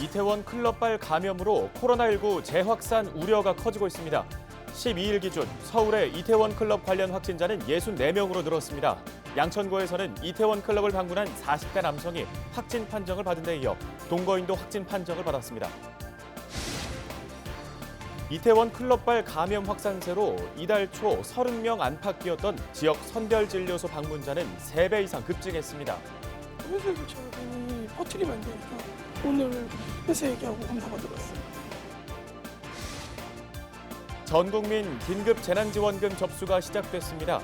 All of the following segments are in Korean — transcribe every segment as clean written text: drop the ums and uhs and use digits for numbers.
이태원 클럽발 감염으로 코로나19 재확산 우려가 커지고 있습니다. 12일 기준 서울의 이태원 클럽 관련 확진자는 64명으로 늘었습니다. 양천구에서는 이태원 클럽을 방문한 40대 남성이 확진 판정을 받은 데 이어 동거인도 확진 판정을 받았습니다. 이태원 클럽발 감염 확산세로 이달 초 30명 안팎이었던 지역 선별진료소 방문자는 3배 이상 급증했습니다. 회사에서 제가 괜히 퍼뜨리면 안 되니까 오늘 회사 얘기하고 검사받으러 왔어요. 전 국민 긴급 재난지원금 접수가 시작됐습니다.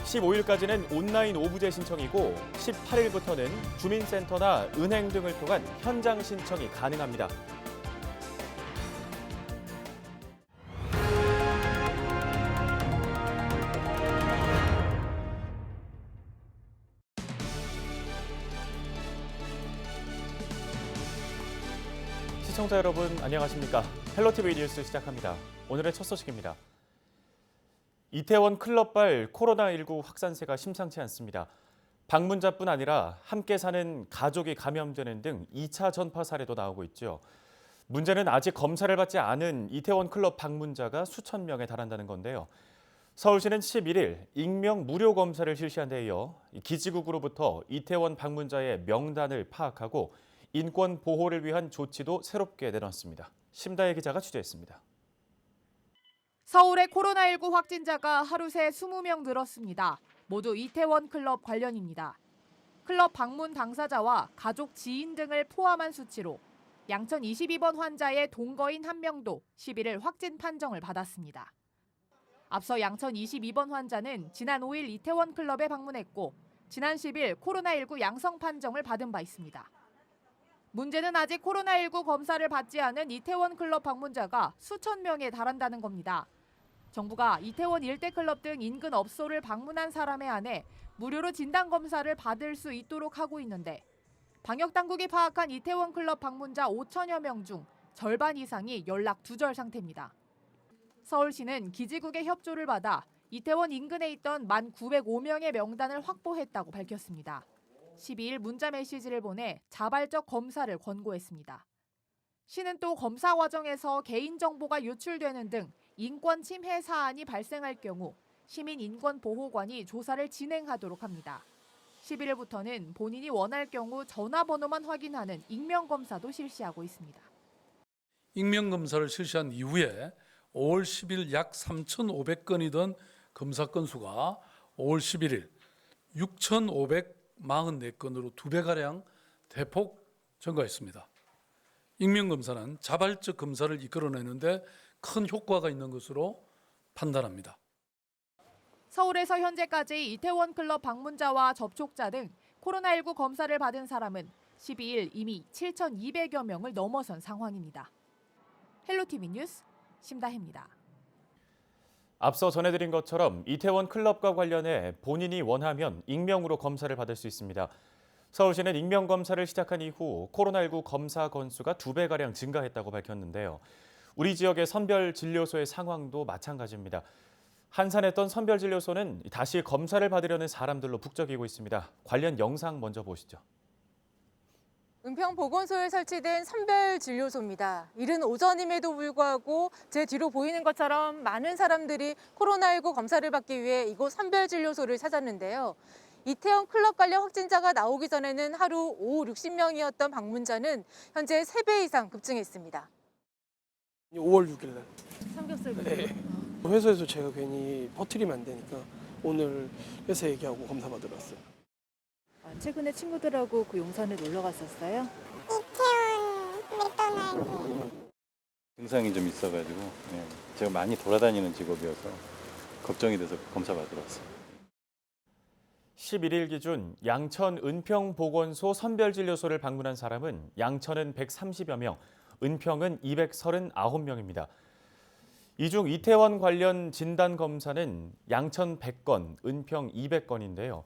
15일까지는 온라인 오부제 신청이고 18일부터는 주민센터나 은행 등을 통한 현장 신청이 가능합니다. 시청자 여러분 안녕하십니까? 헬로티비 뉴스 시작합니다. 오늘의 첫 소식입니다. 이태원 클럽발 코로나19 확산세가 심상치 않습니다. 방문자뿐 아니라 함께 사는 가족이 감염되는 등 2차 전파 사례도 나오고 있죠. 문제는 아직 검사를 받지 않은 이태원 클럽 방문자가 수천 명에 달한다는 건데요. 서울시는 11일 익명 무료 검사를 실시한 데 이어 기지국으로부터 이태원 방문자의 명단을 파악하고 인권 보호를 위한 조치도 새롭게 내놨습니다. 심다혜 기자가 취재했습니다. 서울의 코로나19 확진자가 하루 새 20명 늘었습니다. 모두 이태원 클럽 관련입니다. 클럽 방문 당사자와 가족 지인 등을 포함한 수치로 양천 22번 환자의 동거인 1명도 11일 확진 판정을 받았습니다. 앞서 양천 22번 환자는 지난 5일 이태원 클럽에 방문했고 지난 10일 코로나19 양성 판정을 받은 바 있습니다. 문제는 아직 코로나19 검사를 받지 않은 이태원 클럽 방문자가 수천 명에 달한다는 겁니다. 정부가 이태원 일대 클럽 등 인근 업소를 방문한 사람에 한해 무료로 진단검사를 받을 수 있도록 하고 있는데 방역당국이 파악한 이태원 클럽 방문자 5천여 명 중 절반 이상이 연락 두절 상태입니다. 서울시는 기지국의 협조를 받아 이태원 인근에 있던 1,905명의 명단을 확보했다고 밝혔습니다. 12일 문자 메시지를 보내 자발적 검사를 권고했습니다. 시는 또 검사 과정에서 개인정보가 유출되는 등 인권 침해 사안이 발생할 경우 시민인권보호관이 조사를 진행하도록 합니다. 11일부터는 본인이 원할 경우 전화번호만 확인하는 익명검사도 실시하고 있습니다. 익명검사를 실시한 이후에 5월 10일 약 3,500건이던 검사 건수가 5월 11일 6,544건으로 2배가량 대폭 증가했습니다. 익명검사는 자발적 검사를 이끌어내는데 큰 효과가 있는 것으로 판단합니다. 서울에서 현재까지 이태원 클럽 방문자와 접촉자 등 코로나19 검사를 받은 사람은 12일 이미 7,200여 명을 넘어선 상황입니다. 헬로티비 뉴스 심다혜입니다. 앞서 전해드린 것처럼 이태원 클럽과 관련해 본인이 원하면 익명으로 검사를 받을 수 있습니다. 서울시는 익명검사를 시작한 이후 코로나19 검사 건수가 2배가량 증가했다고 밝혔는데요. 우리 지역의 선별진료소의 상황도 마찬가지입니다. 한산했던 선별진료소는 다시 검사를 받으려는 사람들로 북적이고 있습니다. 관련 영상 먼저 보시죠. 은평보건소에 설치된 선별진료소입니다. 이른 오전임에도 불구하고 제 뒤로 보이는 것처럼 많은 사람들이 코로나19 검사를 받기 위해 이곳 선별진료소를 찾았는데요. 이태원 클럽 관련 확진자가 나오기 전에는 하루 5, 60명이었던 방문자는 현재 3배 이상 급증했습니다. 5월 6일 날. 삼겹살 네. 회사에서 제가 괜히 퍼뜨리면 안 되니까 오늘 회사 얘기하고 검사받으러 왔어요. 최근에 친구들하고 그 용산에 놀러 갔었어요? 이태원 맥도날드. 증상이 좀 있어가지고 제가 많이 돌아다니는 직업이어서 걱정이 돼서 검사 받으러 왔어요. 11일 기준 양천 은평보건소 선별진료소를 방문한 사람은 양천은 130여 명, 은평은 239명입니다. 이 중 이태원 관련 진단검사는 양천 100건, 은평 200건인데요.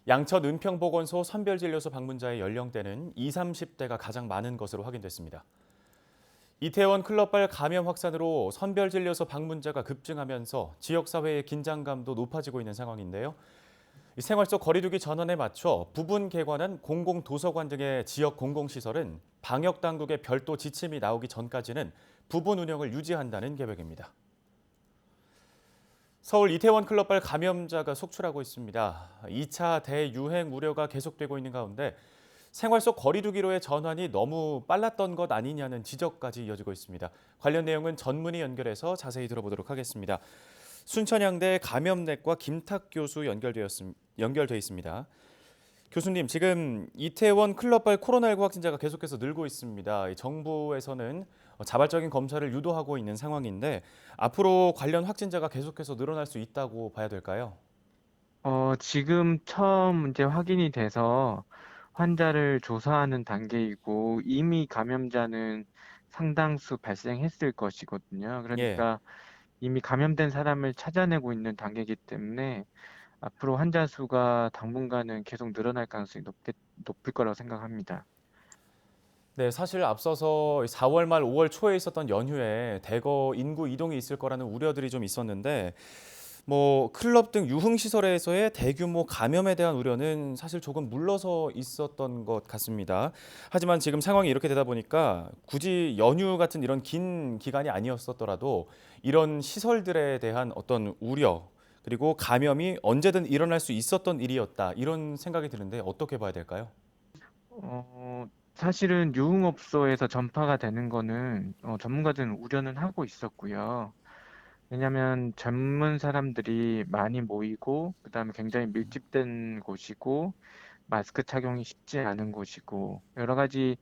양천 은평보건소 선별진료소 방문자의 연령대는 20, 30대가 가장 많은 것으로 확인됐습니다. 이태원 클럽발 감염 확산으로 선별진료소 방문자가 급증하면서 지역사회의 긴장감도 높아지고 있는 상황인데요. 이 생활 속 거리두기 전환에 맞춰 부분 개관한 공공도서관 등의 지역 공공시설은 방역 당국의 별도 지침이 나오기 전까지는 부분 운영을 유지한다는 계획입니다. 서울 이태원 클럽발 감염자가 속출하고 있습니다. 2차 대유행 우려가 계속되고 있는 가운데 생활 속 거리두기로의 전환이 너무 빨랐던 것 아니냐는 지적까지 이어지고 있습니다. 관련 내용은 전문의 연결해서 자세히 들어보도록 하겠습니다. 순천향대 감염내과 김탁 교수 연결돼 있습니다. 교수님, 지금 이태원 클럽발 코로나19 확진자가 계속해서 늘고 있습니다. 정부에서는 자발적인 검사를 유도하고 있는 상황인데 앞으로 관련 확진자가 계속해서 늘어날 수 있다고 봐야 될까요? 지금 처음 이제 확인이 돼서 환자를 조사하는 단계이고 이미 감염자는 상당수 발생했을 것이거든요. 예. 그러니까 이미 감염된 사람을 찾아내고 있는 단계이기 때문에 앞으로 환자 수가 당분간은 계속 늘어날 가능성이 높을 거라고 생각합니다. 네, 사실 앞서서 4월 말 5월 초에 있었던 연휴에 대거 인구 이동이 있을 거라는 우려들이 좀 있었는데 클럽 등 유흥시설에서의 대규모 감염에 대한 우려는 사실 조금 물러서 있었던 것 같습니다. 하지만 지금 상황이 이렇게 되다 보니까 굳이 연휴 같은 이런 긴 기간이 아니었었더라도 이런 시설들에 대한 어떤 우려 그리고 감염이 언제든 일어날 수 있었던 일이었다 이런 생각이 드는데 어떻게 봐야 될까요? 사실은 유흥업소에서 전파가 되는 거는 전문가들은 우려는 하고 있었고요. 왜냐하면 젊은 사람들이 많이 모이고 그다음에 굉장히 밀집된 곳이고 마스크 착용이 쉽지 않은 곳이고 여러 가지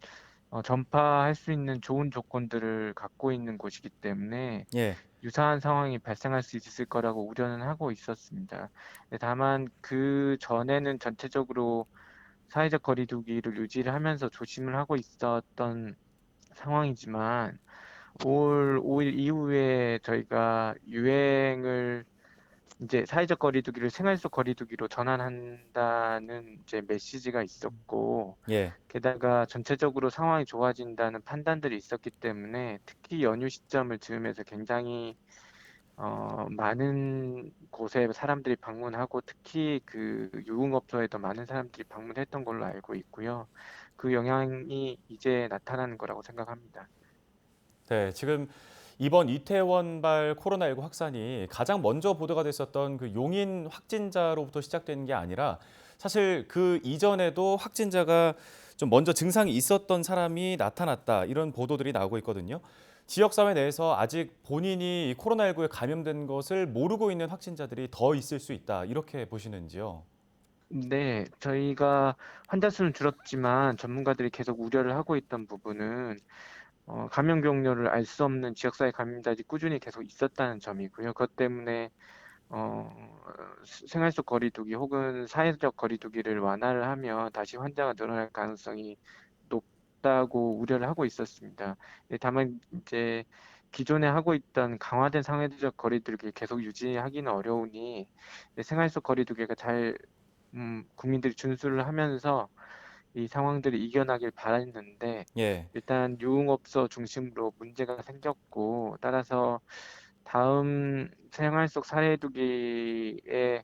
전파할 수 있는 좋은 조건들을 갖고 있는 곳이기 때문에 예. 유사한 상황이 발생할 수 있을 거라고 우려는 하고 있었습니다. 다만 그 전에는 전체적으로 사회적 거리두기를 유지를 하면서 조심을 하고 있었던 상황이지만 5월 5일 이후에 저희가 유행을 이제 사회적 거리두기를 생활 속 거리두기로 전환한다는 이제 메시지가 있었고 예. 게다가 전체적으로 상황이 좋아진다는 판단들이 있었기 때문에 특히 연휴 시점을 즈음해서 굉장히 많은 곳에 사람들이 방문하고 특히 그 유흥업소에도 많은 사람들이 방문했던 걸로 알고 있고요. 그 영향이 이제 나타나는 거라고 생각합니다. 네, 지금 이번 이태원발 코로나19 확산이 가장 먼저 보도가 됐었던 그 용인 확진자로부터 시작된 게 아니라 사실 그 이전에도 확진자가 좀 먼저 증상이 있었던 사람이 나타났다 이런 보도들이 나오고 있거든요. 지역사회 내에서 아직 본인이 코로나19에 감염된 것을 모르고 있는 확진자들이 더 있을 수 있다 이렇게 보시는지요? 네, 저희가 환자 수는 줄었지만 전문가들이 계속 우려를 하고 있던 부분은 감염 경로를 알 수 없는 지역사회 감염자들이 꾸준히 계속 있었다는 점이고요. 그것 때문에 생활 속 거리두기 혹은 사회적 거리두기를 완화를 하면 다시 환자가 늘어날 가능성이 높다고 우려를 하고 있었습니다. 다만 이제 기존에 하고 있던 강화된 사회적 거리두기를 계속 유지하기는 어려우니 생활 속 거리두기가 잘 국민들이 준수를 하면서 이 상황들을 이겨나길 바랐는데 예. 일단 유흥업소 중심으로 문제가 생겼고 따라서 다음 생활 속 사회두기의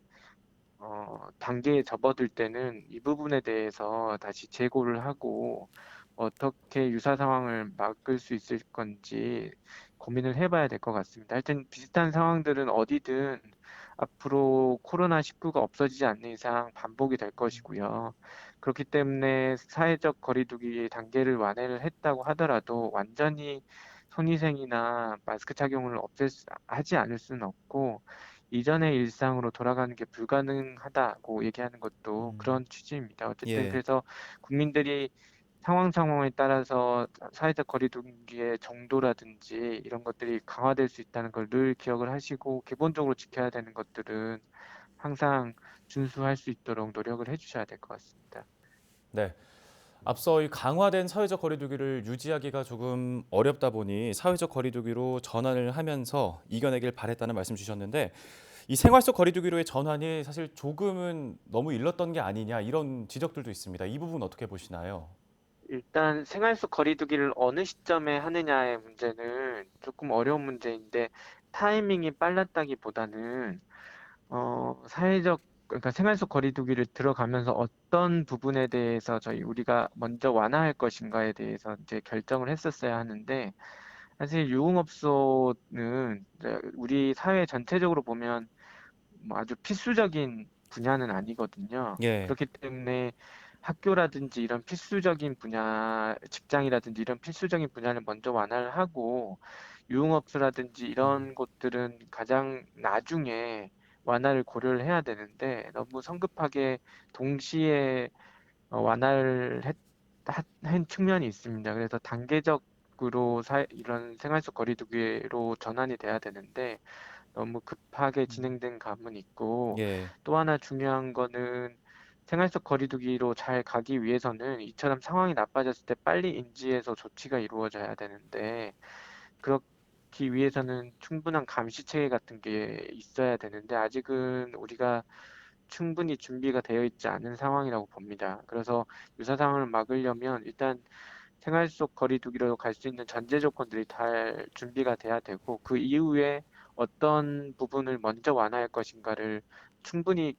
단계에 접어들 때는 이 부분에 대해서 다시 재고를 하고 어떻게 유사 상황을 막을 수 있을 건지 고민을 해봐야 될 것 같습니다. 하여튼 비슷한 상황들은 어디든 앞으로 코로나19가 없어지지 않는 이상 반복이 될 것이고요. 그렇기 때문에 사회적 거리두기 단계를 완화를 했다고 하더라도 완전히 손위생이나 마스크 착용을 하지 않을 수는 없고 이전의 일상으로 돌아가는 게 불가능하다고 얘기하는 것도 그런 취지입니다. 어쨌든 예. 그래서 국민들이 상황에 따라서 사회적 거리두기의 정도라든지 이런 것들이 강화될 수 있다는 걸 늘 기억을 하시고 기본적으로 지켜야 되는 것들은 항상 준수할 수 있도록 노력을 해주셔야 될 것 같습니다. 네. 앞서 이 강화된 사회적 거리두기를 유지하기가 조금 어렵다 보니 사회적 거리두기로 전환을 하면서 이겨내길 바랬다는 말씀 주셨는데 이 생활 속 거리두기로의 전환이 사실 조금은 너무 일렀던 게 아니냐 이런 지적들도 있습니다. 이 부분 어떻게 보시나요? 일단 생활 속 거리두기를 어느 시점에 하느냐의 문제는 조금 어려운 문제인데 타이밍이 빨랐다기보다는 사회적 그러니까 생활 속 거리두기를 들어가면서 어떤 부분에 대해서 우리가 먼저 완화할 것인가에 대해서 이제 결정을 했었어야 하는데 사실 유흥업소는 이제 우리 사회 전체적으로 보면 뭐 아주 필수적인 분야는 아니거든요. 예. 그렇기 때문에 학교라든지 이런 필수적인 분야, 직장이라든지 이런 필수적인 분야를 먼저 완화를 하고 유흥업소라든지 이런 곳들은 가장 나중에 완화를 고려를 해야 되는데 너무 성급하게 동시에 완화를 한 측면이 있습니다. 그래서 단계적으로 이런 생활 속 거리두기로 전환이 돼야 되는데 너무 급하게 진행된 감은 있고 예. 또 하나 중요한 거는 생활 속 거리두기로 잘 가기 위해서는 이처럼 상황이 나빠졌을 때 빨리 인지해서 조치가 이루어져야 되는데 그렇기 위해서는 충분한 감시 체계 같은 게 있어야 되는데 아직은 우리가 충분히 준비가 되어 있지 않은 상황이라고 봅니다. 그래서 유사 상황을 막으려면 일단 생활 속 거리두기로 갈 수 있는 전제 조건들이 잘 준비가 돼야 되고 그 이후에 어떤 부분을 먼저 완화할 것인가를 충분히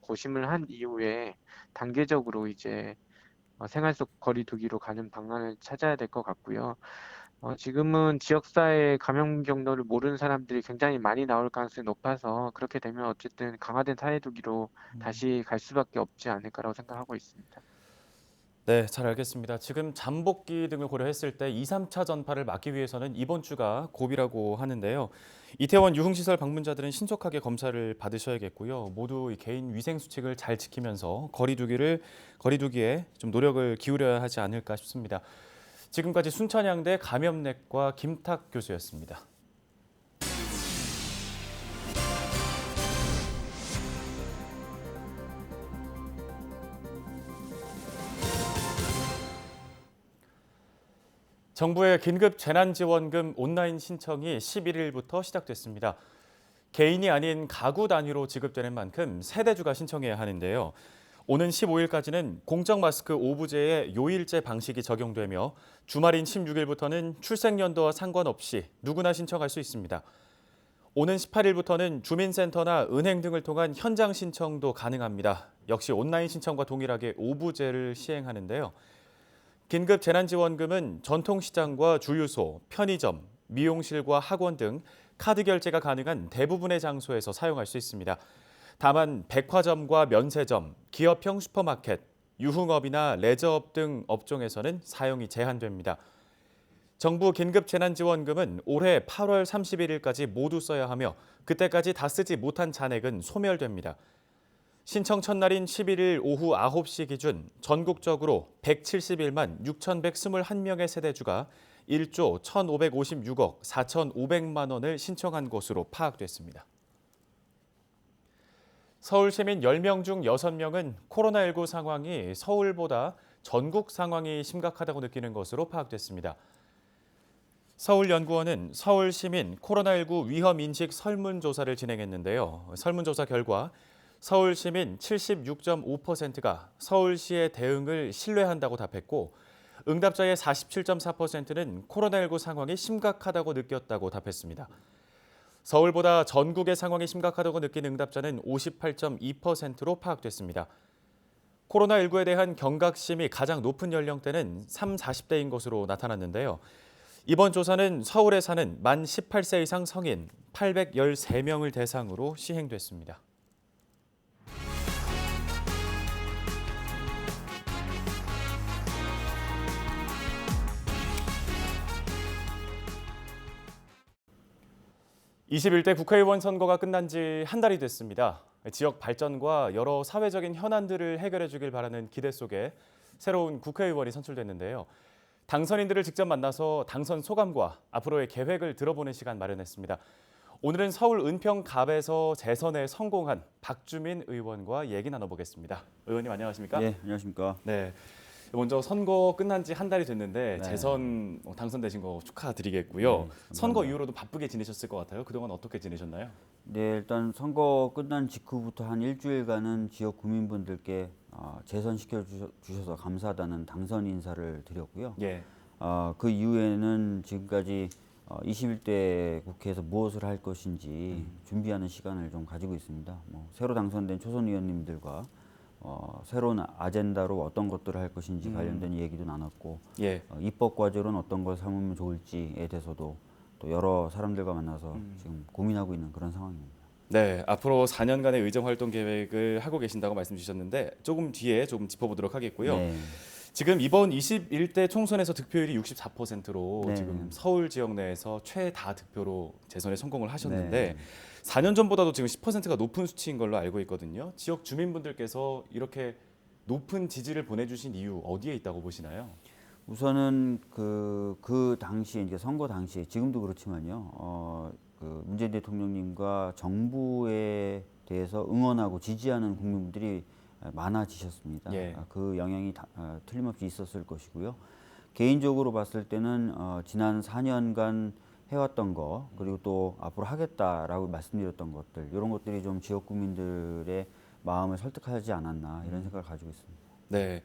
고심을 한 이후에 단계적으로 이제 생활 속 거리두기로 가는 방안을 찾아야 될 것 같고요. 지금은 지역사회 감염 경로를 모르는 사람들이 굉장히 많이 나올 가능성이 높아서 그렇게 되면 어쨌든 강화된 사회두기로 다시 갈 수밖에 없지 않을까라고 생각하고 있습니다. 네, 잘 알겠습니다. 지금 잠복기 등을 고려했을 때 2, 3차 전파를 막기 위해서는 이번 주가 고비라고 하는데요. 이태원 유흥시설 방문자들은 신속하게 검사를 받으셔야겠고요. 모두 이 개인 위생 수칙을 잘 지키면서 거리두기에 좀 노력을 기울여야 하지 않을까 싶습니다. 지금까지 순천향대 감염내과 김탁 교수였습니다. 정부의 긴급 재난지원금 온라인 신청이 11일부터 시작됐습니다. 개인이 아닌 가구 단위로 지급되는 만큼 세대주가 신청해야 하는데요. 오는 15일까지는 공적 마스크 오부제의 요일제 방식이 적용되며 주말인 16일부터는 출생연도와 상관없이 누구나 신청할 수 있습니다. 오는 18일부터는 주민센터나 은행 등을 통한 현장 신청도 가능합니다. 역시 온라인 신청과 동일하게 오부제를 시행하는데요. 긴급 재난지원금은 전통시장과 주유소, 편의점, 미용실과 학원 등 카드 결제가 가능한 대부분의 장소에서 사용할 수 있습니다. 다만 백화점과 면세점, 기업형 슈퍼마켓, 유흥업이나 레저업 등 업종에서는 사용이 제한됩니다. 정부 긴급재난지원금은 올해 8월 31일까지 모두 써야 하며 그때까지 다 쓰지 못한 잔액은 소멸됩니다. 신청 첫날인 11일 오후 9시 기준 전국적으로 171만 6,121명의 세대주가 1조 1,556억 4,500만 원을 신청한 것으로 파악됐습니다. 서울 시민 10명 중 6명은 코로나19 상황이 서울보다 전국 상황이 심각하다고 느끼는 것으로 파악됐습니다. 서울연구원은 서울 시민 코로나19 위험인식 설문조사를 진행했는데요. 설문조사 결과 서울 시민 76.5%가 서울시의 대응을 신뢰한다고 답했고 응답자의 47.4%는 코로나19 상황이 심각하다고 느꼈다고 답했습니다. 서울보다 전국의 상황이 심각하다고 느낀 응답자는 58.2%로 파악됐습니다. 코로나19에 대한 경각심이 가장 높은 연령대는 30, 40대인 것으로 나타났는데요. 이번 조사는 서울에 사는 만 18세 이상 성인 813명을 대상으로 시행됐습니다. (21대) 국회의원 선거가 끝난 지 한 달이 됐습니다. 지역 발전과 여러 사회적인 현안들을 해결해 주길 바라는 기대 속에 새로운 국회의원이 선출됐는데요. 당선인들을 직접 만나서 당선 소감과 앞으로의 계획을 들어보는 시간 마련했습니다. 오늘은 서울 은평갑에서 재선에 성공한 박주민 의원과 얘기 나눠보겠습니다. 의원님 안녕하십니까? 네, 안녕하십니까? 네. 먼저 선거 끝난 지 한 달이 됐는데 네. 재선 당선되신 거 축하드리겠고요. 네, 선거 이후로도 바쁘게 지내셨을 것 같아요. 그동안 어떻게 지내셨나요? 네, 일단 선거 끝난 직후부터 한 일주일간은 지역 구민분들께 재선시켜 주셔서 감사하다는 당선 인사를 드렸고요. 예. 그 이후에는 지금까지 21대 국회에서 무엇을 할 것인지 준비하는 시간을 좀 가지고 있습니다. 뭐 새로 당선된 초선 의원님들과 새로운 아젠다로 어떤 것들을 할 것인지 관련된 얘기도 나눴고 예. 입법 과제로는 어떤 걸 삼으면 좋을지에 대해서도 또 여러 사람들과 만나서 지금 고민하고 있는 그런 상황입니다. 네, 앞으로 4년간의 의정 활동 계획을 하고 계신다고 말씀 주셨는데 조금 뒤에 좀 짚어보도록 하겠고요. 네. 지금 이번 21대 총선에서 득표율이 64%로 네. 지금 서울 지역 내에서 최다 득표로 재선에 성공을 하셨는데 네. 4년 전보다도 지금 10%가 높은 수치인 걸로 알고 있거든요. 지역 주민분들께서 이렇게 높은 지지를 보내주신 이유 어디에 있다고 보시나요? 우선은 그 당시에 이제 선거 당시에 지금도 그렇지만요. 그 문재인 대통령님과 정부에 대해서 응원하고 지지하는 국민들이 많아지셨습니다. 예. 그 영향이 틀림없이 있었을 것이고요. 개인적으로 봤을 때는 지난 4년간 해왔던 거 그리고 또 앞으로 하겠다라고 말씀드렸던 것들 이런 것들이 좀 지역 국민들의 마음을 설득하지 않았나 이런 생각을 가지고 있습니다. 네.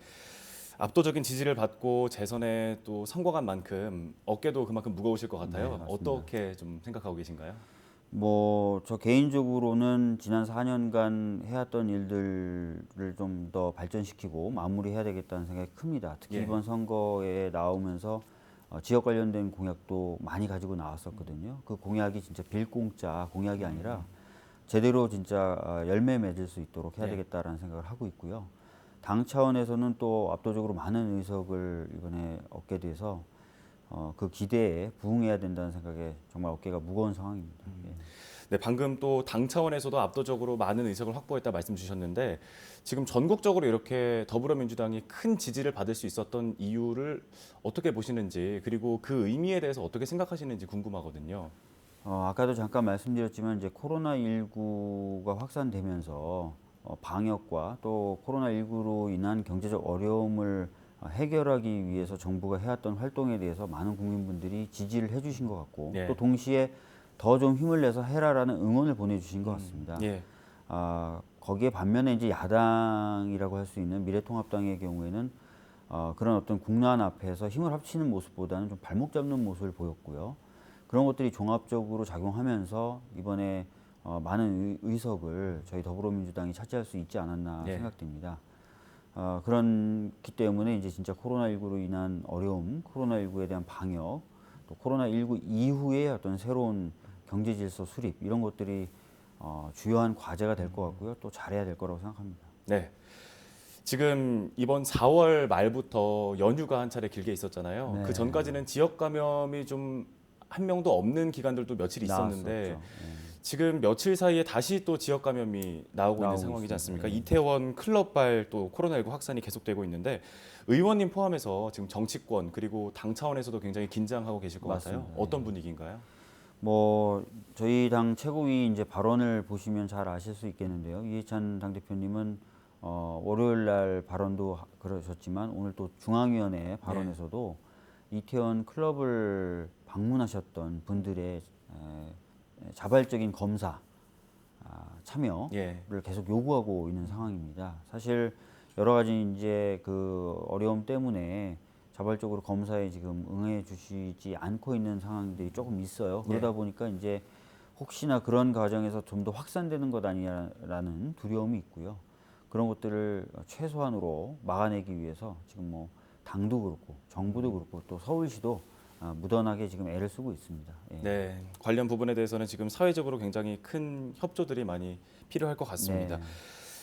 압도적인 지지를 받고 재선에 또 성공한 만큼 어깨도 그만큼 무거우실 것 같아요. 네, 맞습니다. 어떻게 좀 생각하고 계신가요? 뭐 저 개인적으로는 지난 4년간 해왔던 일들을 좀 더 발전시키고 마무리해야 되겠다는 생각이 큽니다. 특히 예. 이번 선거에 나오면서 지역 관련된 공약도 많이 가지고 나왔었거든요. 그 공약이 진짜 빌공짜 공약이 아니라 제대로 진짜 열매 맺을 수 있도록 해야 예. 되겠다라는 생각을 하고 있고요. 당 차원에서는 또 압도적으로 많은 의석을 이번에 얻게 돼서 그 기대에 부응해야 된다는 생각에 정말 어깨가 무거운 상황입니다. 예. 네, 방금 또 당 차원에서도 압도적으로 많은 의석을 확보했다 말씀 주셨는데 지금 전국적으로 이렇게 더불어민주당이 큰 지지를 받을 수 있었던 이유를 어떻게 보시는지 그리고 그 의미에 대해서 어떻게 생각하시는지 궁금하거든요. 아까도 잠깐 말씀드렸지만 이제 코로나19가 확산되면서 방역과 또 코로나19로 인한 경제적 어려움을 해결하기 위해서 정부가 해왔던 활동에 대해서 많은 국민분들이 지지를 해주신 것 같고 네. 또 동시에 더 좀 힘을 내서 해라라는 응원을 보내주신 것 같습니다. 예. 거기에 반면에 이제 야당이라고 할 수 있는 미래통합당의 경우에는 그런 어떤 국난 앞에서 힘을 합치는 모습보다는 좀 발목 잡는 모습을 보였고요. 그런 것들이 종합적으로 작용하면서 이번에 많은 의석을 저희 더불어민주당이 차지할 수 있지 않았나 예. 생각됩니다. 그렇기 때문에 이제 진짜 코로나19로 인한 어려움, 코로나19에 대한 방역, 또 코로나19 이후의 어떤 새로운 경제 질서 수립 이런 것들이 주요한 과제가 될 것 같고요. 또 잘해야 될 거라고 생각합니다. 네. 지금 이번 4월 말부터 연휴가 한 차례 길게 있었잖아요. 네. 그 전까지는 지역 감염이 좀 한 명도 없는 기간들도 며칠 있었는데 나왔었죠. 지금 며칠 사이에 다시 또 지역 감염이 나오고 있는 나오고 상황이지 있습니다. 않습니까? 네. 이태원 클럽발 또 코로나19 확산이 계속되고 있는데 의원님 포함해서 지금 정치권 그리고 당 차원에서도 굉장히 긴장하고 계실 것 같아요. 맞습니다. 어떤 분위기인가요? 뭐 저희 당 최고위 이제 발언을 보시면 잘 아실 수 있겠는데요. 이해찬 당대표님은 월요일 날 발언도 그러셨지만 오늘 또 중앙위원회 발언에서도 이태원 클럽을 방문하셨던 분들의 자발적인 검사 참여를 예. 계속 요구하고 있는 상황입니다. 사실 여러 가지 이제 그 어려움 때문에 자발적으로 검사에 지금 응해 주시지 않고 있는 상황들이 조금 있어요. 그러다 보니까 이제 혹시나 그런 과정에서 좀 더 확산되는 것 아니냐라는 두려움이 있고요. 그런 것들을 최소한으로 막아내기 위해서 지금 뭐 당도 그렇고 정부도 그렇고 또 서울시도 무던하게 지금 애를 쓰고 있습니다. 예. 네, 관련 부분에 대해서는 지금 사회적으로 굉장히 큰 협조들이 많이 필요할 것 같습니다. 네.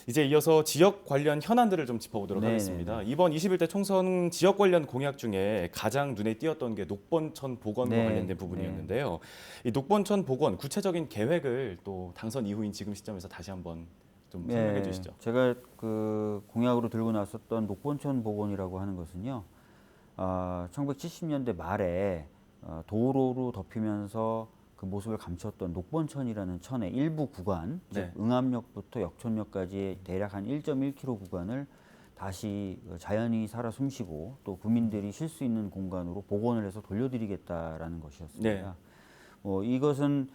이제 이어서 지역 관련 현안들을 좀 짚어보도록 네, 하겠습니다. 이번 21대 총선 지역 관련 공약 중에 가장 눈에 띄었던 게 녹번천 복원과 네, 관련된 부분이었는데요. 이 녹번천 복원 구체적인 계획을 또 당선 이후인 지금 시점에서 다시 한번 좀 설명해 주시죠. 제가 그 공약으로 들고 나섰던 녹번천 복원이라고 하는 것은요. 1970년대 말에 도로로 덮이면서 그 모습을 감췄던 녹번천이라는 천의 일부 구간, 네. 즉 응암역부터 역촌역까지의 대략 한 1.1km 구간을 다시 자연이 살아 숨쉬고 또 국민들이 쉴 수 있는 공간으로 복원을 해서 돌려드리겠다라는 것이었습니다. 네. 이것은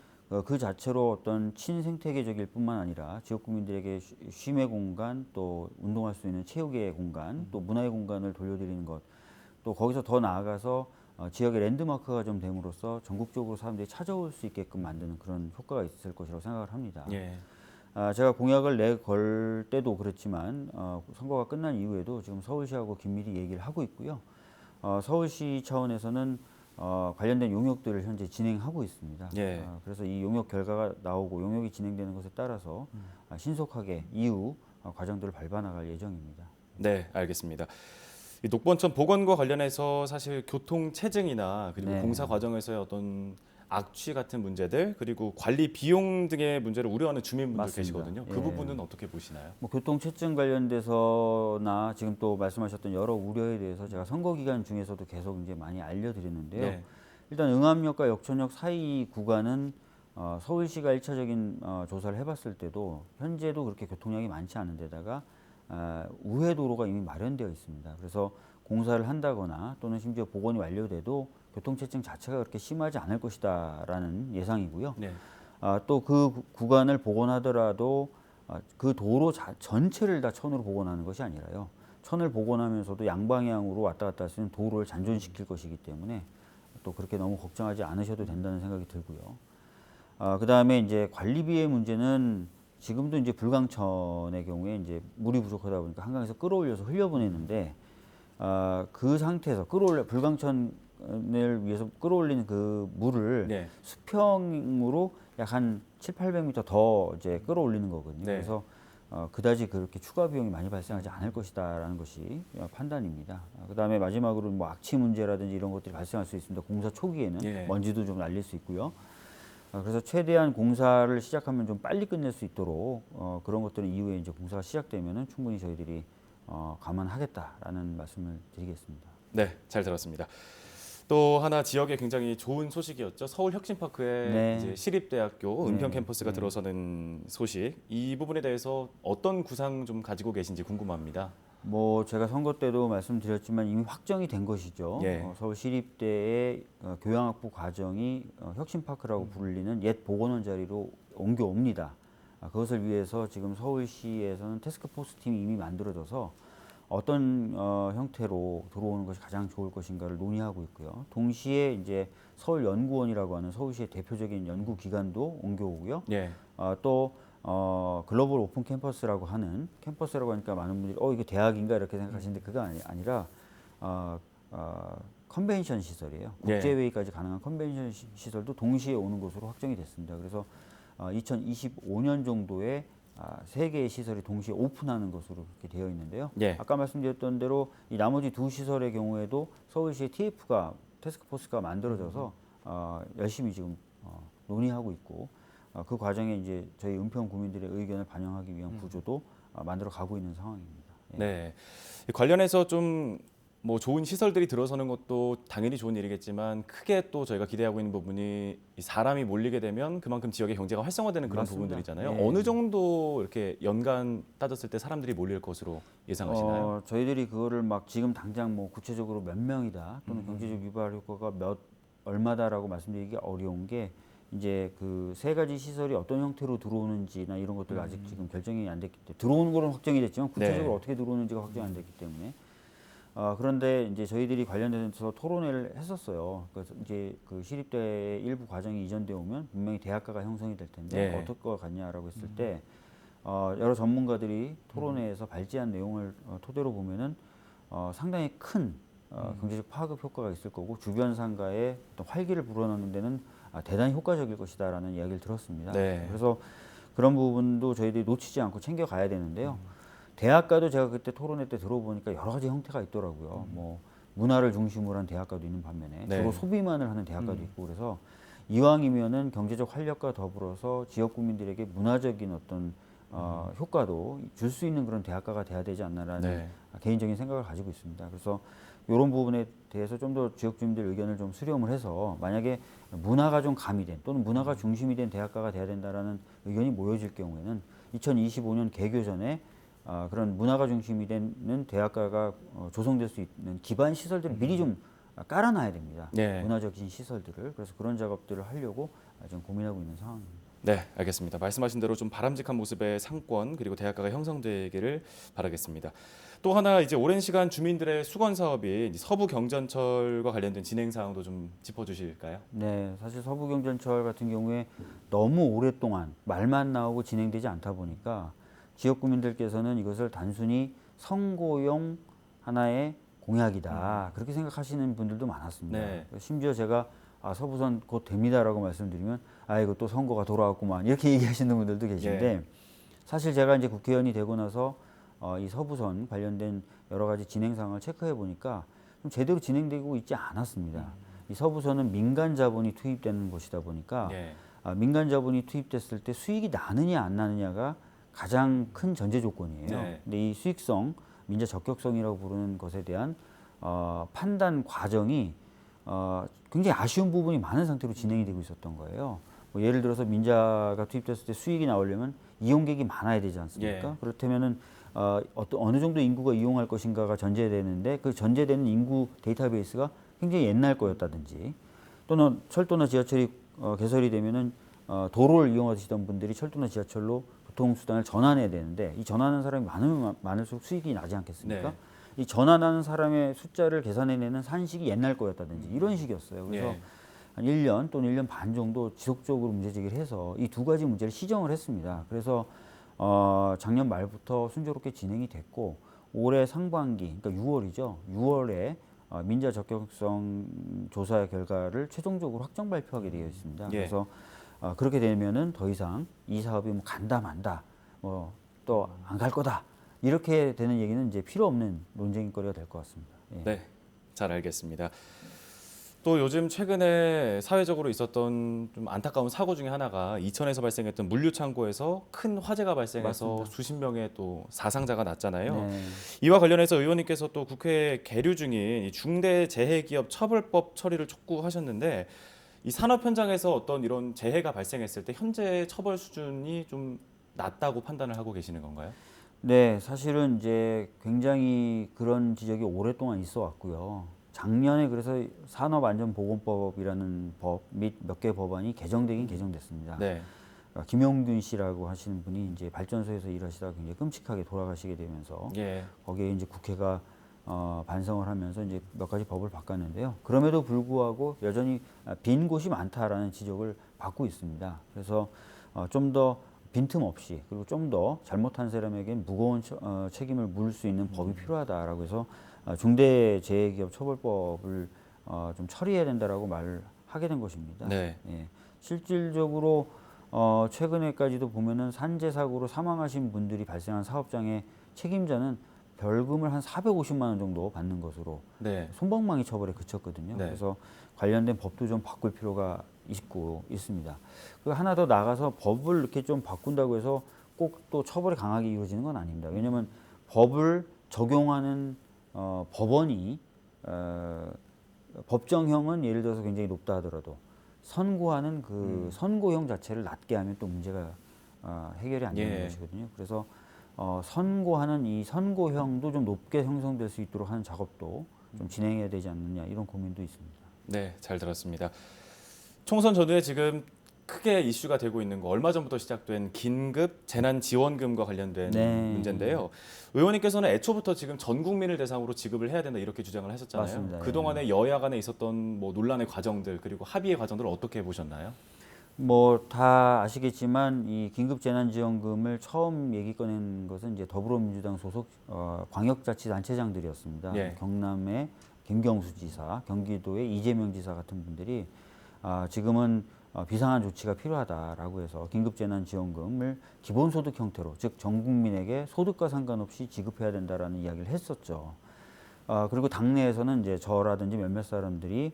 그 자체로 어떤 친생태계적일 뿐만 아니라 지역 국민들에게 쉼의 공간, 또 운동할 수 있는 체육의 공간, 또 문화의 공간을 돌려드리는 것, 또 거기서 더 나아가서 지역의 랜드마크가 좀 됨으로써 전국적으로 사람들이 찾아올 수 있게끔 만드는 그런 효과가 있을 것이라고 생각을 합니다. 예. 제가 공약을 내걸 때도 그랬지만 선거가 끝난 이후에도 지금 서울시하고 긴밀히 얘기를 하고 있고요. 서울시 차원에서는 관련된 용역들을 현재 진행하고 있습니다. 예. 그래서 이 용역 결과가 나오고 용역이 진행되는 것에 따라서 신속하게 이후 과정들을 밟아 나갈 예정입니다. 네, 알겠습니다. 이 녹번천 복원과 관련해서 사실 교통 체증이나 그리고 네. 공사 과정에서의 어떤 악취 같은 문제들 그리고 관리 비용 등의 문제를 우려하는 주민분들 맞습니다. 계시거든요. 그 예. 부분은 어떻게 보시나요? 교통체증 관련돼서나 지금 또 말씀하셨던 여러 우려에 대해서 제가 선거 기간 중에서도 계속 이제 많이 알려드렸는데요. 네. 일단 응암역과 역천역 사이 구간은 서울시가 1차적인 조사를 해봤을 때도 현재도 그렇게 교통량이 많지 않은 데다가 우회 도로가 이미 마련되어 있습니다. 그래서 공사를 한다거나 또는 심지어 복원이 완료돼도 교통체증 자체가 그렇게 심하지 않을 것이다라는 예상이고요. 네. 또 그 구간을 복원하더라도 그 도로 전체를 다 천으로 복원하는 것이 아니라요. 천을 복원하면서도 양방향으로 왔다 갔다 할 수 있는 도로를 잔존시킬 것이기 때문에 또 그렇게 너무 걱정하지 않으셔도 된다는 생각이 들고요. 그다음에 이제 관리비의 문제는 지금도 이제 불광천의 경우에 이제 물이 부족하다 보니까 한강에서 끌어올려서 흘려보내는데 그 상태에서 불광천을 위해서 끌어올리는 그 물을 네. 수평으로 약 한 700~800m 더 이제 끌어올리는 거거든요. 네. 그래서 그다지 그렇게 추가 비용이 많이 발생하지 않을 것이다라는 것이 판단입니다. 그다음에 마지막으로 뭐 악취 문제라든지 이런 것들이 발생할 수 있습니다. 공사 초기에는 예. 먼지도 좀 날릴 수 있고요. 그래서 최대한 공사를 시작하면 좀 빨리 끝낼 수 있도록 그런 것들은 이후에 이제 공사가 시작되면은 충분히 저희들이 감안하겠다라는 말씀을 드리겠습니다. 네, 잘 들었습니다. 또 하나 지역에 굉장히 좋은 소식이었죠. 서울혁신파크에 네. 이제 시립대학교 은평 네. 캠퍼스가 네. 들어서는 소식. 이 부분에 대해서 어떤 구상 좀 가지고 계신지 궁금합니다. 뭐 제가 선거 때도 말씀드렸지만 이미 확정이 된 것이죠. 예. 서울시립대의 교양학부 과정이 혁신파크라고 불리는 옛 보건원 자리로 옮겨옵니다. 그것을 위해서 지금 서울시에서는 태스크포스 팀이 이미 만들어져서 어떤 형태로 들어오는 것이 가장 좋을 것인가를 논의하고 있고요. 동시에 이제 서울연구원이라고 하는 서울시의 대표적인 연구 기관도 옮겨오고요. 예. 또 글로벌 오픈 캠퍼스라고 하는 캠퍼스라고 하니까 많은 분들이 이게 대학인가 이렇게 생각하시는데 그거 아니라 컨벤션 시설이에요. 예. 국제회의까지 가능한 컨벤션 시설도 동시에 오는 것으로 확정이 됐습니다. 그래서 2025년 정도에 3개의 시설이 동시에 오픈하는 것으로 그렇게 되어 있는데요. 예. 아까 말씀드렸던 대로 이 나머지 2시설의 경우에도 서울시의 태스크포스가 만들어져서 열심히 지금 논의하고 있고 그 과정에 이제 저희 은평 구민들의 의견을 반영하기 위한 구조도 만들어 가고 있는 상황입니다. 예. 네. 관련해서 좀 뭐 좋은 시설들이 들어서는 것도 당연히 좋은 일이겠지만 크게 또 저희가 기대하고 있는 부분이 이 사람이 몰리게 되면 그만큼 지역의 경제가 활성화되는 그런 맞습니다. 부분들이잖아요. 예. 어느 정도 이렇게 연간 따졌을 때 사람들이 몰릴 것으로 예상하시나요? 저희들이 그거를 막 지금 당장 뭐 구체적으로 몇 명이다 또는 경제적 유발 효과가 얼마다라고 말씀드리기 어려운 게 이제 그 3가지 시설이 어떤 형태로 들어오는지나 이런 것들 아직 지금 결정이 안 됐기 때문에 들어오는 거는 확정이 됐지만 구체적으로 네. 어떻게 들어오는지가 확정이 안 됐기 때문에 그런데 이제 저희들이 관련돼서 토론회를 했었어요. 그래서 이제 그 시립대 일부 과정이 이전되어 오면 분명히 대학가가 형성이 될 텐데 네. 어떨 것 같냐라고 했을 때 여러 전문가들이 토론회에서 발제한 내용을 토대로 보면은 상당히 큰 경제적 파급 효과가 있을 거고 주변 상가에 어떤 활기를 불어넣는 데는 대단히 효과적일 것이다라는 이야기를 들었습니다. 네. 그래서 그런 부분도 저희들이 놓치지 않고 챙겨가야 되는데요. 대학가도 제가 그때 토론회 때 들어보니까 여러 가지 형태가 있더라고요. 뭐 문화를 중심으로 한 대학가도 있는 반면에 네. 주로 소비만을 하는 대학가도 있고 그래서 이왕이면은 경제적 활력과 더불어서 지역 구민들에게 문화적인 어떤 효과도 줄 수 있는 그런 대학가가 돼야 되지 않나라는 네. 개인적인 생각을 가지고 있습니다. 그래서 이런 부분에 대해서 좀 더 지역 주민들 의견을 좀 수렴을 해서 만약에 문화가 좀 가미된 또는 문화가 중심이 된 대학가가 돼야 된다라는 의견이 모여질 경우에는 2025년 개교 전에 그런 문화가 중심이 되는 대학가가 조성될 수 있는 기반 시설들을 미리 좀 깔아놔야 됩니다. 네. 문화적인 시설들을. 그래서 그런 작업들을 하려고 지금 고민하고 있는 상황입니다. 네, 알겠습니다. 말씀하신 대로 좀 바람직한 모습의 상권 그리고 대학가가 형성되기를 바라겠습니다. 또 하나 이제 오랜 시간 주민들의 수건 사업인 서부 경전철과 관련된 진행 사항도 좀 짚어주실까요? 네, 사실 서부경전철 같은 경우에 너무 오랫동안 말만 나오고 진행되지 않다 보니까 지역 구민들께서는 이것을 단순히 선거용 하나의 공약이다 그렇게 생각하시는 분들도 많았습니다. 네. 심지어 제가 서부선 곧 됩니다라고 말씀드리면 이거 또 선거가 돌아왔구만 이렇게 얘기하시는 분들도 계신데 사실 제가 이제 국회의원이 되고 나서 이 서부선 관련된 여러 가지 진행 상황을 체크해 보니까 좀 제대로 진행되고 있지 않았습니다. 이 서부선은 민간 자본이 투입되는 곳이다 보니까 민간 자본이 투입됐을 때 수익이 나느냐 안 나느냐가 가장 큰 전제 조건이에요. 근데 이 수익성, 민자 적격성이라고 부르는 것에 대한 판단 과정이 굉장히 아쉬운 부분이 많은 상태로 진행이 되고 있었던 거예요. 뭐 예를 들어서 민자가 투입됐을 때 수익이 나오려면 이용객이 많아야 되지 않습니까? 그렇다면은 어느 정도 인구가 이용할 것인가가 전제되는데 그 전제되는 인구 데이터베이스가 굉장히 옛날 거였다든지 또는 철도나 지하철이 개설이 되면은 도로를 이용하시던 분들이 철도나 지하철로 교통수단을 전환해야 되는데 이 전환하는 사람이 많으면 많을수록 수익이 나지 않겠습니까? 이 전환하는 사람의 숫자를 계산해내는 산식이 옛날 거였다든지 이런 식이었어요. 그래서 한 1년 또는 1년 반 정도 지속적으로 문제 제기를 해서 이 두 가지 문제를 시정을 했습니다. 그래서 작년 말부터 순조롭게 진행이 됐고 올해 상반기, 그러니까 6월이죠. 6월에 민자 적격성 조사 결과를 최종적으로 확정 발표하게 되어 있습니다. 그래서 그렇게 되면은 더 이상 이 사업이 뭐 간다 만다, 뭐 또 안 갈 거다 이렇게 되는 얘기는 이제 필요 없는 논쟁거리가 될 것 같습니다. 네, 잘 알겠습니다. 또 요즘 최근에 사회적으로 있었던 좀 안타까운 사고 중에 하나가 이천에서 발생했던 물류 창고에서 큰 화재가 발생해서 맞습니다. 수십 명의 또 사상자가 났잖아요. 네. 이와 관련해서 의원님께서 또 국회에 계류 중인 이 중대재해기업 처벌법 처리를 촉구하셨는데 이 산업 현장에서 어떤 이런 재해가 발생했을 때 현재 처벌 수준이 좀 낮다고 판단을 하고 계시는 건가요? 네, 사실은 이제 굉장히 그런 지적이 오랫동안 있어 왔고요. 작년에 그래서 산업안전보건법이라는 법 및 몇 개 법안이 개정되긴 개정됐습니다. 김용균 씨라고 하시는 분이 이제 발전소에서 일하시다가 굉장히 끔찍하게 돌아가시게 되면서 거기에 이제 국회가 반성을 하면서 이제 몇 가지 법을 바꿨는데요. 그럼에도 불구하고 여전히 빈 곳이 많다라는 지적을 받고 있습니다. 그래서 좀 더 빈틈없이 그리고 좀 더 잘못한 사람에게 무거운 책임을 물을 수 있는 법이 필요하다라고 해서 중대재해기업 처벌법을 좀 처리해야 된다라고 말을 하게 된 것입니다. 실질적으로 최근에까지도 보면은 산재 사고로 사망하신 분들이 발생한 사업장의 책임자는 벌금을 한 450만 원 정도 받는 것으로 솜방망이 처벌에 그쳤거든요. 그래서 관련된 법도 좀 바꿀 필요가 있고 있습니다. 그리고 하나 더 나가서 법을 이렇게 좀 바꾼다고 해서 꼭 또 처벌이 강하게 이루어지는 건 아닙니다. 왜냐하면 법을 적용하는 법원이 법정형은 예를 들어서 굉장히 높다 하더라도 선고하는 그 선고형 자체를 낮게 하면 또 문제가 해결이 안 되는 것이거든요. 그래서 선고하는 이 선고형도 좀 높게 형성될 수 있도록 하는 작업도 좀 진행해야 되지 않느냐 이런 고민도 있습니다. 네, 잘 들었습니다. 총선 전후에 지금 크게 이슈가 되고 있는 거 얼마 전부터 시작된 긴급 재난지원금과 관련된 문제인데요. 의원님께서는 애초부터 지금 전 국민을 대상으로 지급을 해야 된다 이렇게 주장을 하셨잖아요. 맞습니다. 그동안에 여야 간에 있었던 뭐 논란의 과정들 그리고 합의의 과정들을 어떻게 보셨나요? 뭐 다 아시겠지만 이 긴급재난지원금을 처음 얘기 꺼낸 것은 이제 더불어민주당 소속 광역자치단체장들이었습니다. 경남의 김경수 지사, 경기도의 이재명 지사 같은 분들이 지금은 비상한 조치가 필요하다라고 해서 긴급재난지원금을 기본소득 형태로 즉 전 국민에게 소득과 상관없이 지급해야 된다라는 이야기를 했었죠. 그리고 당내에서는 이제 저라든지 몇몇 사람들이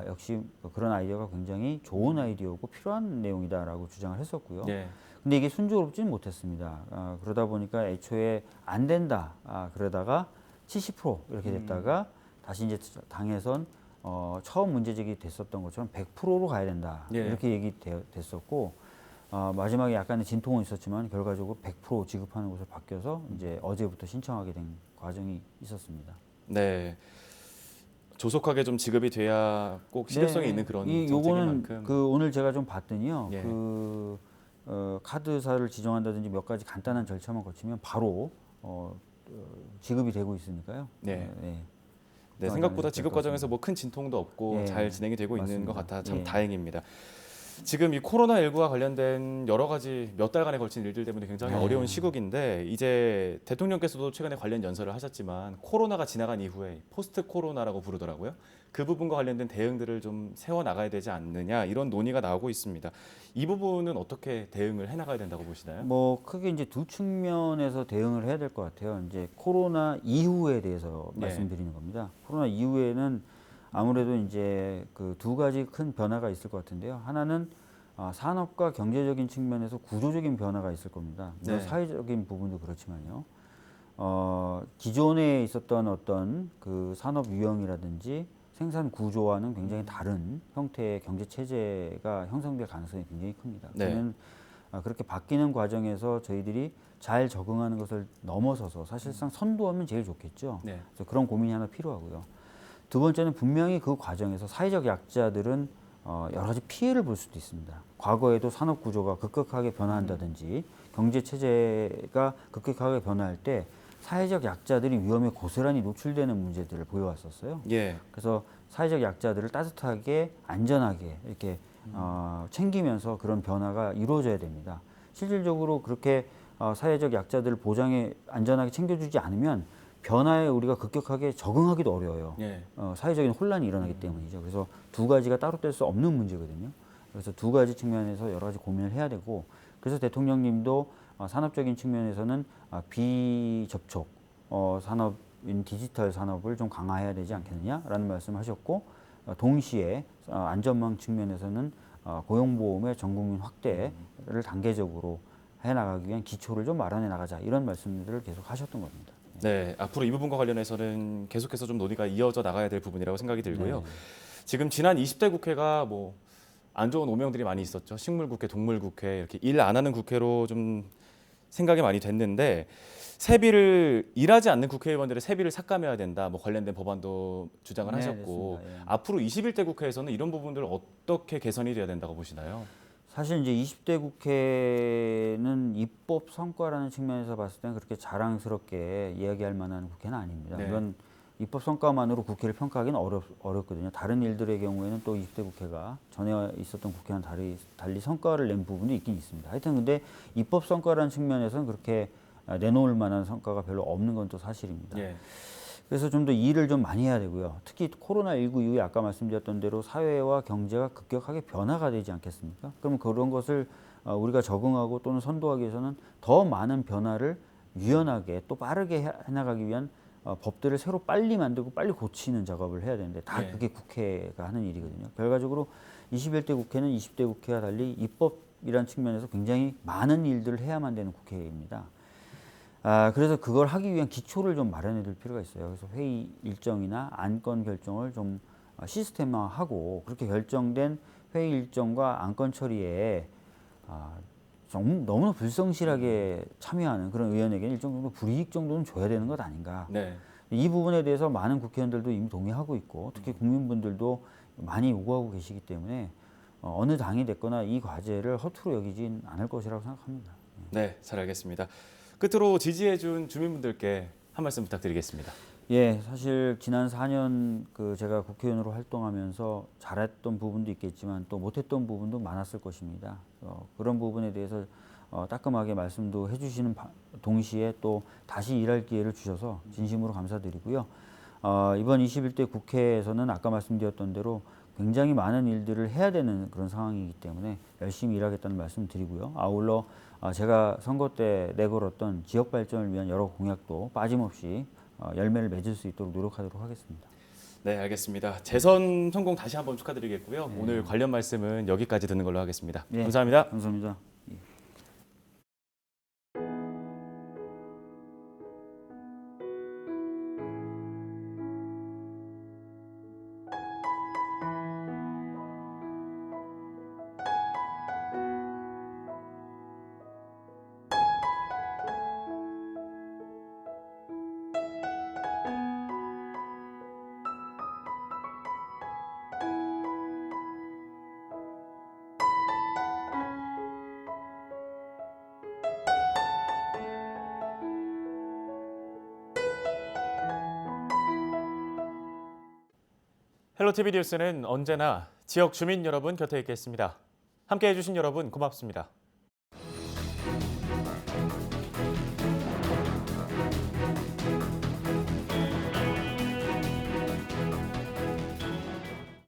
역시 그런 아이디어가 굉장히 좋은 아이디어고 필요한 내용이다라고 주장을 했었고요. 근데 이게 순조롭지는 못했습니다. 그러다 보니까 애초에 안 된다. 그러다가 70% 이렇게 됐다가 다시 이제 당에선 처음 문제 제기 됐었던 것처럼 100%로 가야 된다. 이렇게 얘기됐었고 마지막에 약간의 진통은 있었지만 결과적으로 100% 지급하는 것으로 바뀌어서 이제 어제부터 신청하게 된 과정이 있었습니다. 네. 조속하게 좀 지급이 돼야 꼭 실효성이 있는 그런 요거는 정책인 만큼 오늘 제가 좀 봤더니요. 카드사를 지정한다든지 몇 가지 간단한 절차만 거치면 바로 지급이 되고 있으니까요. 네. 네. 네, 생각보다 지급 과정에서 뭐 큰 진통도 없고 예, 잘 진행이 되고 있는 맞습니다. 것 같아 참 예. 다행입니다. 지금 이 코로나19와 관련된 여러 가지 몇 달간에 걸친 일들 때문에 굉장히 네. 어려운 시국인데 이제 대통령께서도 최근에 관련 연설을 하셨지만 코로나가 지나간 이후에 포스트 코로나라고 부르더라고요. 그 부분과 관련된 대응들을 좀 세워 나가야 되지 않느냐 이런 논의가 나오고 있습니다. 이 부분은 어떻게 대응을 해 나가야 된다고 보시나요? 뭐 크게 이제 두 측면에서 대응을 해야 될 것 같아요. 이제 코로나 이후에 대해서 네. 말씀드리는 겁니다. 코로나 이후에는 아무래도 이제 그 두 가지 큰 변화가 있을 것 같은데요. 하나는 산업과 경제적인 측면에서 구조적인 변화가 있을 겁니다. 물론 네. 사회적인 부분도 그렇지만요. 기존에 있었던 어떤 그 산업 유형이라든지 생산 구조와는 굉장히 다른 형태의 경제 체제가 형성될 가능성이 굉장히 큽니다. 네. 저는 그렇게 바뀌는 과정에서 저희들이 잘 적응하는 것을 넘어서서 사실상 선도하면 제일 좋겠죠. 네. 그래서 그런 고민이 하나 필요하고요. 두 번째는 분명히 그 과정에서 사회적 약자들은 여러 가지 피해를 볼 수도 있습니다. 과거에도 산업 구조가 급격하게 변화한다든지 경제 체제가 급격하게 변화할 때 사회적 약자들이 위험에 고스란히 노출되는 문제들을 보여왔었어요. 예. 그래서 사회적 약자들을 따뜻하게 안전하게 이렇게 챙기면서 그런 변화가 이루어져야 됩니다. 실질적으로 그렇게 사회적 약자들을 보장해 안전하게 챙겨주지 않으면 변화에 우리가 급격하게 적응하기도 어려워요. 예. 사회적인 혼란이 일어나기 때문이죠. 그래서 두 가지가 따로 뗄 수 없는 문제거든요. 그래서 두 가지 측면에서 여러 가지 고민을 해야 되고, 그래서 대통령님도 산업적인 측면에서는 비접촉 산업인 디지털 산업을 좀 강화해야 되지 않겠느냐라는 말씀하셨고, 동시에 안전망 측면에서는 고용보험의 전국민 확대를 단계적으로 해나가기 위한 기초를 좀 마련해 나가자, 이런 말씀들을 계속 하셨던 겁니다. 네, 앞으로 이 부분과 관련해서는 계속해서 좀 논의가 이어져 나가야 될 부분이라고 생각이 들고요. 네. 지금 지난 20대 국회가 뭐 안 좋은 오명들이 많이 있었죠. 식물국회, 동물국회 이렇게 일 안 하는 국회로 좀 생각이 많이 됐는데 세비를 일하지 않는 국회의원들의 세비를 삭감해야 된다. 뭐 관련된 법안도 주장을 네, 하셨고 됐습니다. 예. 앞으로 21대 국회에서는 이런 부분들 어떻게 개선이 돼야 된다고 보시나요? 사실 이제 20대 국회는 입법 성과라는 측면에서 봤을 때는 그렇게 자랑스럽게 이야기할 만한 국회는 아닙니다. 네. 이건 입법 성과만으로 국회를 평가하기는 어렵거든요. 다른 일들의 경우에는 또 20대 국회가 전에 있었던 국회와는 달리 성과를 낸 부분이 있긴 있습니다. 하여튼 근데 입법 성과라는 측면에서는 그렇게 내놓을 만한 성과가 별로 없는 건 또 사실입니다. 예. 그래서 좀 더 일을 좀 많이 해야 되고요. 특히 코로나19 이후에 아까 말씀드렸던 대로 사회와 경제가 급격하게 변화가 되지 않겠습니까? 그럼 그런 것을 우리가 적응하고 또는 선도하기 위해서는 더 많은 변화를 유연하게 또 빠르게 해나가기 위한 법들을 새로 빨리 만들고 빨리 고치는 작업을 해야 되는데 다 네. 그게 국회가 하는 일이거든요. 결과적으로 21대 국회는 20대 국회와 달리 입법이라는 측면에서 굉장히 많은 일들을 해야만 되는 국회입니다. 그래서 그걸 하기 위한 기초를 좀 마련해 둘 필요가 있어요. 그래서 회의 일정이나 안건 결정을 좀 시스템화하고, 그렇게 결정된 회의 일정과 안건 처리에 너무나 불성실하게 참여하는 그런 의원에게는 일정 정도 불이익 정도는 줘야 되는 것 아닌가. 네. 이 부분에 대해서 많은 국회의원들도 이미 동의하고 있고, 특히 국민분들도 많이 요구하고 계시기 때문에 어느 당이 됐거나 이 과제를 허투루 여기진 않을 것이라고 생각합니다. 네, 잘 알겠습니다. 끝으로 지지해준 주민분들께 한 말씀 부탁드리겠습니다. 예, 사실 지난 4년 제가 국회의원으로 활동하면서 잘했던 부분도 있겠지만 또 못했던 부분도 많았을 것입니다. 그런 부분에 대해서 따끔하게 말씀도 해주시는 동시에 또 다시 일할 기회를 주셔서 진심으로 감사드리고요. 이번 21대 국회에서는 아까 말씀드렸던 대로 굉장히 많은 일들을 해야 되는 그런 상황이기 때문에 열심히 일하겠다는 말씀 드리고요. 아울러 제가 선거 때 내걸었던 지역 발전을 위한 여러 공약도 빠짐없이 열매를 맺을 수 있도록 노력하도록 하겠습니다. 네, 알겠습니다. 재선 성공 다시 한번 축하드리겠고요. 오늘 관련 말씀은 여기까지 듣는 걸로 하겠습니다. 네, 감사합니다. 감사합니다. 헬로티비 뉴스는 언제나 지역 주민 여러분 곁에 있겠습니다. 함께해 주신 여러분 고맙습니다.